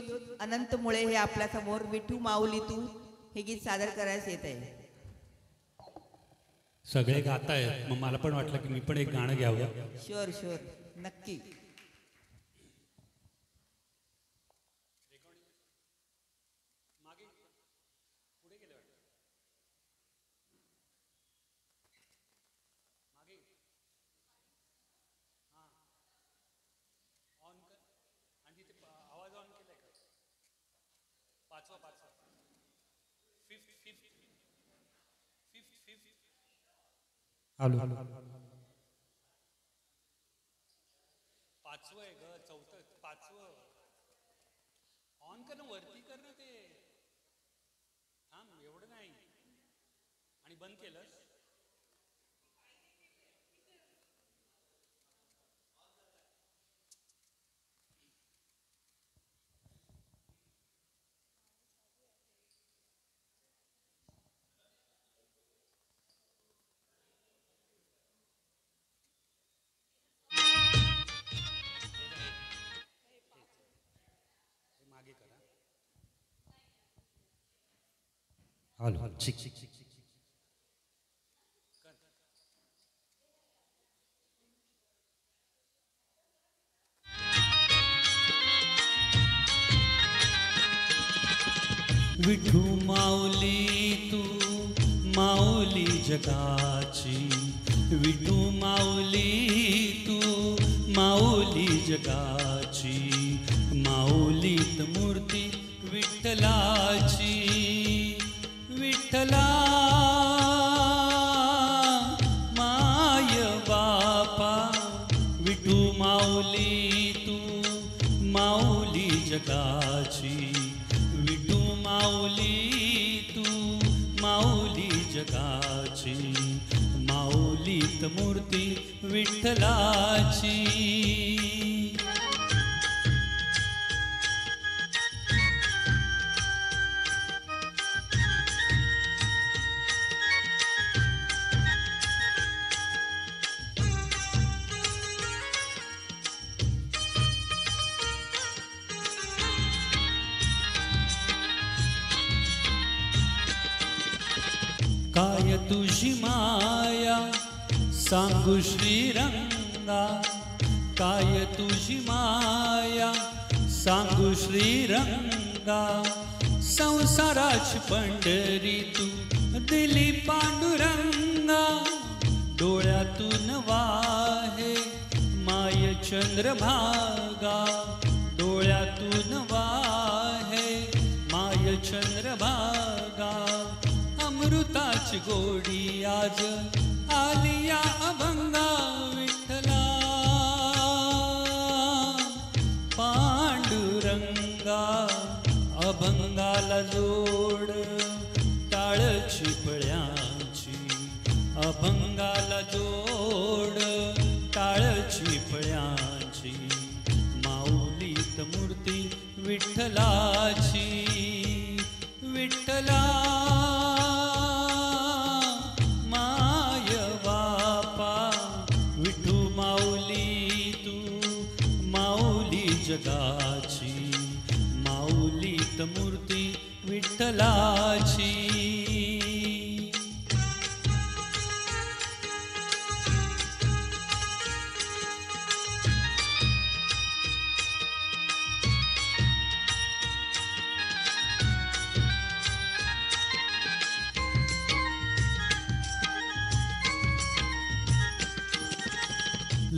अनंत मुळे हे आपल्या समोर विठू माऊली तू हे गीत सादर करायला येत आहे. सगळे गातायत, मग मला पण वाटलं की मी पण एक गाणं घ्यावं. शुअर शुअर, नक्की. आलो. पाचवं आहे ग, चौथं पाचवं ऑन कर ना, वरती कर ना ते. थांब, एवढं नाही. आणि बंद केलंस. आलो. चिक चिक चिक चिक. विठू माऊली तू माऊली जगाची, विठू माऊली तू माऊली जगाची, माऊलीत मूर्ती विठ्ठलाची. विठ्ठला माय बापा, विठू माऊली तू माऊली जगाची, विठू माऊली तू माऊली जगाची, माऊलीत मूर्ती विठ्ठलाची. काय तुझी माया सांगू श्रीरंगा, काय तुझी माया सांगू श्रीरंगा, संसाराची पंढरी तू दिली पांडुरंगा. डोळ्यातून वाहे माय चंद्रभागा, डोळ्यातून वाहे माय चंद्रभागा, अमृताची गोडी आज आलिया अभंगा. विठ्ठला पांडुरंगा, अभंगाला जोड टाळची फळ्यांची, अभंगाला जोड टाळची फळ्यांची, माऊलीत मूर्ती विठ्ठलाची. विठ्ठला माय बापा, विठू माऊली तू माऊली जगाची, माऊलीत मूर्ती विठ्ठलाची.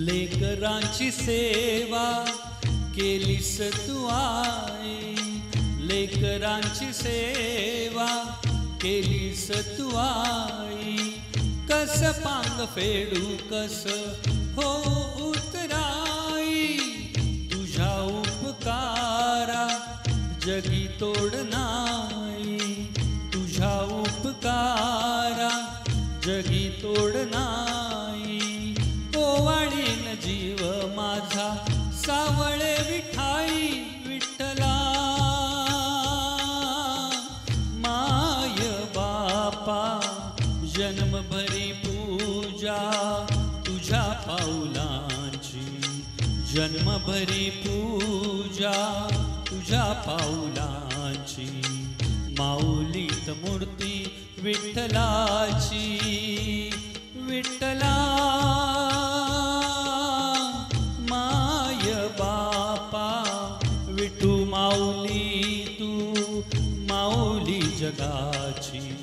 लेकरांची सेवा केलीस तू आई, लेकरांची सेवा केलीस तू आई, कस पांग फेडू कस हो उतराई, तुझ्या उपकारा जगी तोड नाही, तुझ्या उपकारा जगी तोड नाही. ओवाळीन जीव माझा सावळे विठाई. विठ्ठला माय बापा, जन्मभरी पूजा तुझ्या पाऊलांची, जन्मभरी पूजा तुझ्या पाऊलाची माऊलीत मूर्ती विठ्ठलाची विठ्ठला माय बापा विठू माऊली तू माऊली जगाची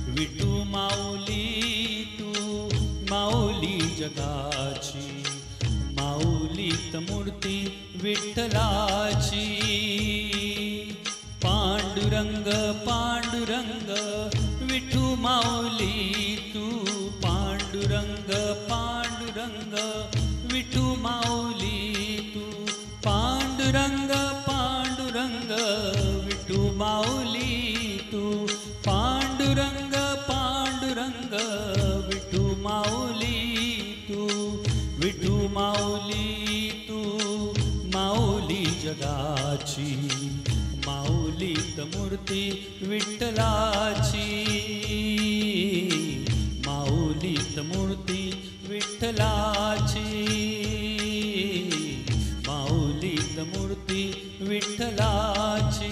विठू माऊली तू माऊली जगाची माऊलीत मूर्ती विठ्ठलाची पांडुरंग पांडुरंग विठू माऊली तू पांडुरंग पांडुरंग विठू माऊली तू पांडुरंग पांडुरंग विठू माऊली तू पांडुरंग पांडुरंग विठू माऊली तू विठू माऊली तू माऊली जगाची माऊलीत मूर्ती विठ्ठलाची माऊलीत मूर्ती विठ्ठलाची माऊलीत मूर्ती विठ्ठलाची.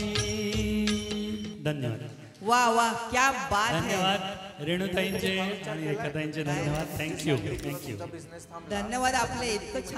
धन्यवाद. वा वा, क्या बात है. धन्यवाद रेणुताईंचे आणि एकाताईंचे धन्यवाद. थँक्यू. धन्यवाद. आपलं इतकं छान